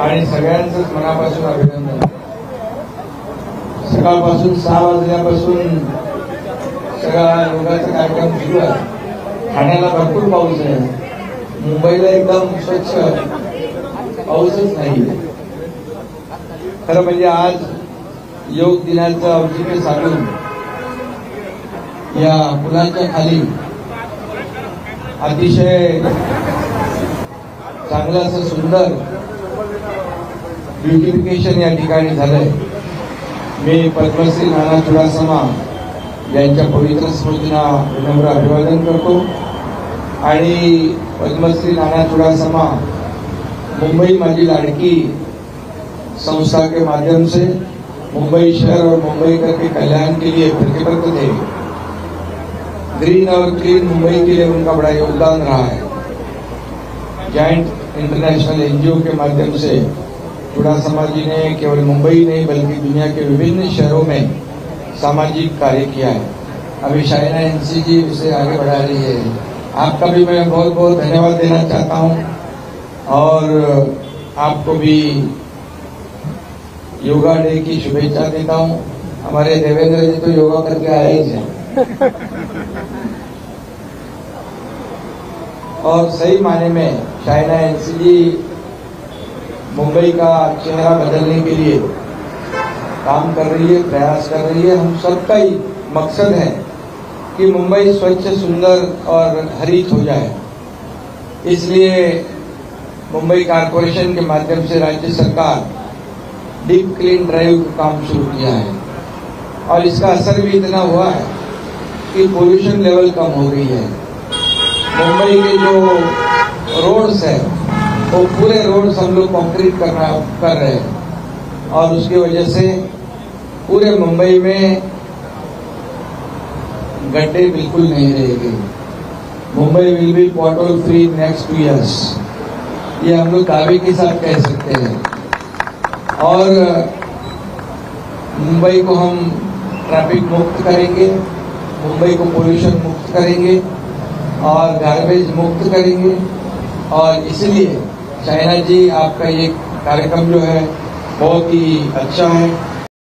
आणि सगळ्यांचंच मनापासून अभिनंदन. सकाळपासून 6 वाजल्यापासून सगळा योगाचा कार्यक्रम सुरू आहे. ठाण्याला भरपूर पाऊस आहे. मुंबईला एकदम स्वच्छ पाऊसच नाही. खरं म्हणजे आज योग दिनाचं औचित्य साधून या पुलाच्या खाली अतिशय चांगलं असं सुंदर ब्युटिफिकेशन या ठिकाणी झालंय. मी पद्मश्री नाना चुडासमा यांच्या पवित्र स्मृतींना विनम्र अभिवादन करतो आणि पद्मश्री नाना चुडासमा मुंबई माझी लाडकी संस्था के माध्यम से मुंबई शहर और मुंबईकर के कल्याण के लिए प्रतिबद्ध थे. ग्रीन और क्लीन मुंबई के लिए उनका बड़ा योगदान रहा है. जॉइंट इंटरनेशनल एनजीओ के माध्यम से चुडासमा जी ने केवल मुंबई नहीं बल्कि दुनिया के विभिन्न शहरों में सामाजिक कार्य किया है. अभी शाइना एनसी जी उसे आगे बढ़ा रही है. आपका भी मैं बहुत बहुत धन्यवाद देना चाहता हूं और आपको भी योगा डे की शुभेच्छा देता हूं. हमारे देवेंद्र जी तो योगा करके आए ही हैं और सही माने में शाइना एनसी जी मुंबई का चेहरा बदलने के लिए काम कर रही है, प्रयास कर रही है. हम सबका ही मकसद है कि मुंबई स्वच्छ, सुंदर और हरित हो जाए. इसलिए मुंबई कारपोरेशन के माध्यम से राज्य सरकार डीप क्लीन ड्राइव का काम शुरू किया है और इसका असर भी इतना हुआ है कि पोल्यूशन लेवल कम हो गई है. मुंबई के जो रोड्स है वो पूरे रोड्स हम लोग कंक्रीट कर रहे हैं और उसकी वजह से पूरे मुंबई में गड्ढे बिल्कुल नहीं रहेंगे. Mumbai will be pothole free next 2 years. ये हम लोग दावे के साथ कह सकते हैं. और मुंबई को हम ट्रैफिक मुक्त करेंगे, मुंबई को पोल्यूशन मुक्त करेंगे और गार्बेज मुक्त करेंगे. और इसलिए शाइना जी आपका ये कार्यक्रम जो है बहुत ही अच्छा है.